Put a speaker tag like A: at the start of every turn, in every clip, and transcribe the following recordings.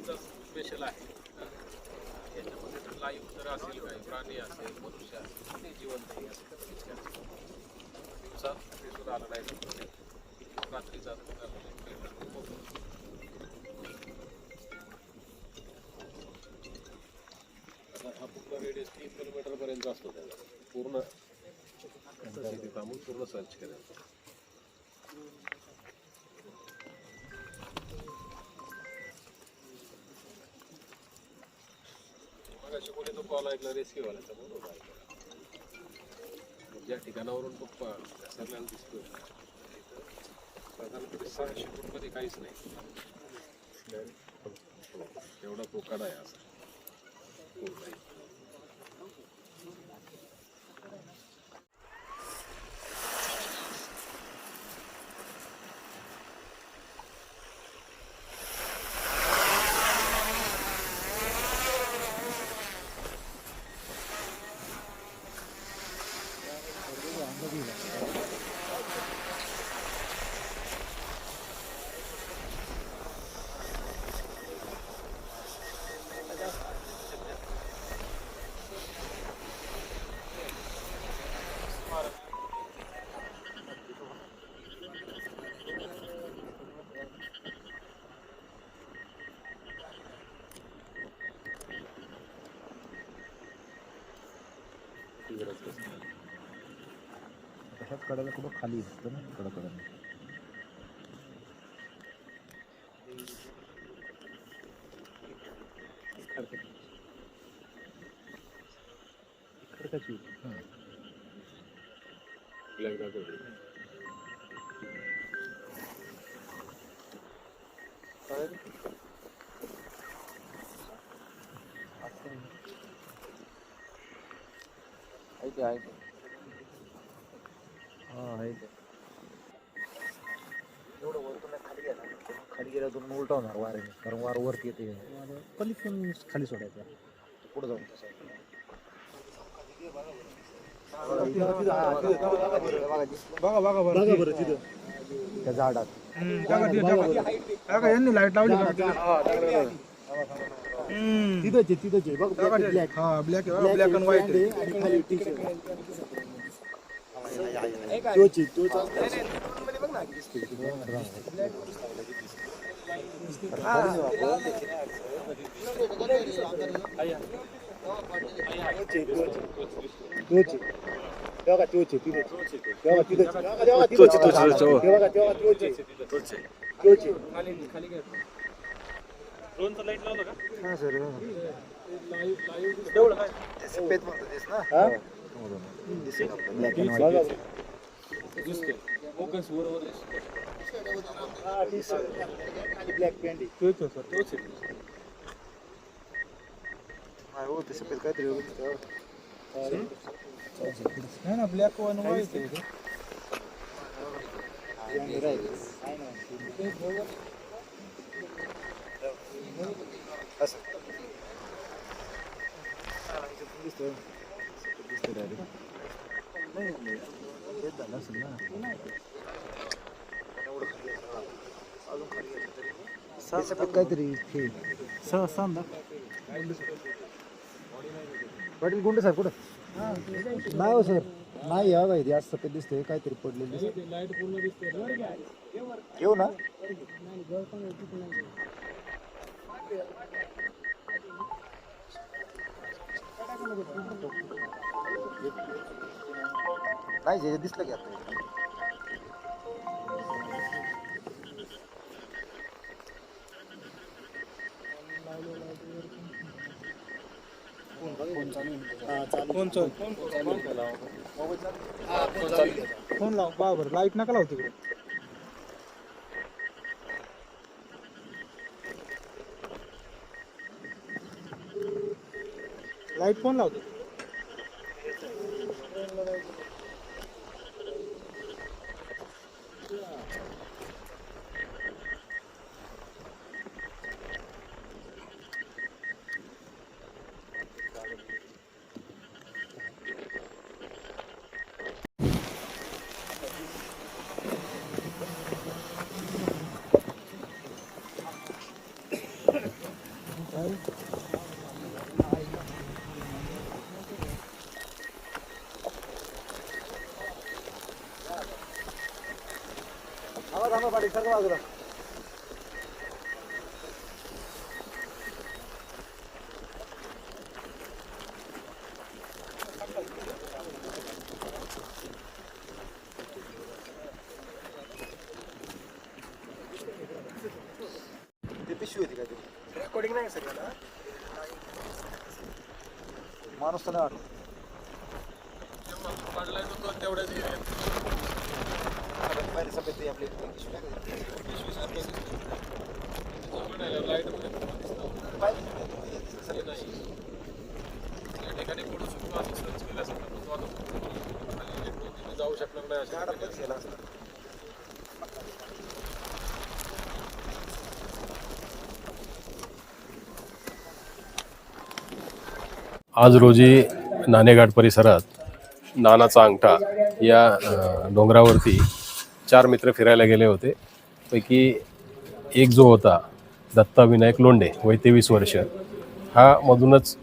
A: प्राणीचा special आहे. याच्यामध्ये तर लाईव्ह तर असेल, काही प्राणी असेल, मनुष्य असेल, ते जिवंत आहे असं दिवसात दिसून आलं नाही, रात्रीचा हा पूर्ण रेडियस 3 किलोमीटर पर्यंत असतो त्याचा पूर्ण. तिथे थांबून पूर्ण सर्च करायचं. मगाशी कोणी तो कॉल ऐकला रेस्क्यू वाल्याचा, म्हणून ऐकला. ज्या ठिकाणावरून तो घसरलेला दिसतोय साधारणपणे 600 फूटमध्ये काहीच नाही, एवढा पोकाडा आहे असा.
B: ह्याच कडाला कुठं खाली असतं ना, कडकडा खडकाची आहे. हा आहे. एवढं वरतून खाली गेला, खाली गेला तुम्ही उलटा होणार वाऱ्याने, कारण वार वरती येते. पलीकडून खाली सोडायचं, पुढे जाऊन तसं. बघा बघा बरं तिथं त्या झाडात यांनी लाईट लावली. तिथंच आहे बघ, ब्लॅक. हा ब्लॅक ब्लॅक अँड व्हाईट आहे आणि खाली टी शर्ट.
A: ड्रोनचा लाईट लावला का?
B: हा सर,
A: तेवढं काय
B: सफेद म्हणतोस ना. ब्लॅक अँड व्हाईट
A: दिसते फोकस बरोबर आहे.
B: ब्लॅक पॅन्ट
A: तोच सर, तोच आहे.
B: हो ते सफेद काहीतरी
A: नाही ना, ब्लॅक वन व्हाईट आहे.
B: काहीतरी पाटील गुंड सर कुठं? नाही हो सर, नाही या माहिती आज सफेद दिसते, काहीतरी पडलेलं दिसते.
A: लाईट पूर्ण दिसते.
B: येऊ ना. नाही जे दिसलं की आता
A: फोन लाव बाबर, लाईट नका लावू तिकडे. लाईट फोन लावतो.
B: रेकॉर्डिंग नाही सगळं माणूस तर नाही वाटत.
A: पडलाय तो तेवढ्याच
B: पहिले सफेद आपली
A: लाईट या ठिकाणी पडू शकतो असं सर्च केल्यासारखं तो आता खाली तिथे जाऊ शकणार नाही अशा ठिकाणी असेल. आज रोजी नाणेघाट परिसरात नानाचा अंगठा या डोंगरावरती 4 मित्र फिरायला गेले होते. पैकी एक जो होता दत्ता विनायक लोंढे वय 23 वर्ष, हा मधूनच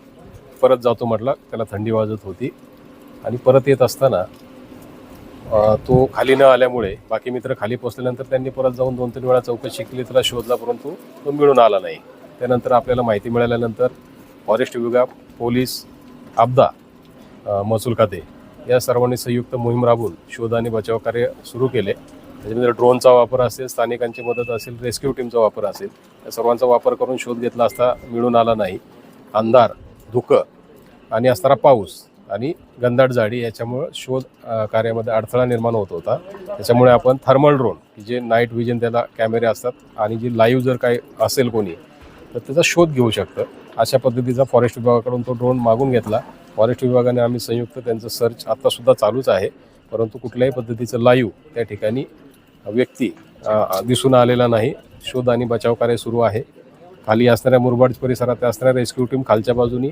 A: परत जातो म्हटला. त्याला थंडी वाजत होती आणि परत येत असताना तो खाली न आल्यामुळे बाकी मित्र खाली पोचल्यानंतर त्यांनी परत जाऊन 2-3 वेळा चौकशी केली, त्याला शोधला, परंतु तो मिळून आला नाही. त्यानंतर आपल्याला माहिती मिळाल्यानंतर फॉरेस्ट विभाग, पोलीस, आपदा, महसूल खाते या सर्वांनी संयुक्त मोहीम राबवून शोध आणि बचाव कार्य सुरू केले. त्याच्यामध्ये ड्रोनचा वापर असेल, स्थानिकांची मदत असेल, रेस्क्यू टीमचा वापर असेल, या सर्वांचा वापर करून शोध घेतला असता मिळून आला नाही. अंधार, धुकं आणि असणारा पाऊस आणि घनदाट झाडी याच्यामुळं शोध कार्यामध्ये अडथळा निर्माण होत होता. त्याच्यामुळे आपण थर्मल ड्रोन, जे नाईट विजन त्याला कॅमेरे असतात आणि जी लाईव्ह जर काही असेल कोणी तर त्याचा शोध घेऊ शकतं, अशा पद्धतीचा फॉरेस्ट विभागाकडून तो ड्रोन मागून घेतला. फॉरेस्ट विभागाने आम्ही संयुक्त त्यांचं सर्च आत्तासुद्धा चालूच आहे, परंतु कुठल्याही पद्धतीचं लाईव्ह त्या ठिकाणी व्यक्ती दिसून आलेला नाही. शोध आणि बचाव कार्य सुरू आहे. खाली असणाऱ्या मुरबाड परिसरात असणाऱ्या रेस्क्यू टीम खालच्या बाजूनी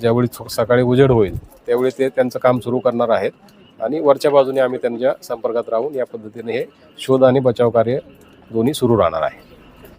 A: ज्यावेळी सकाळी उजेड होईल त्यावेळी ते त्यांचं काम सुरू करणार आहेत आणि वरच्या बाजूने आम्ही त्यांच्या संपर्कात राहून या पद्धतीने हे शोध आणि बचाव कार्य दोन्ही सुरू राहणार आहे.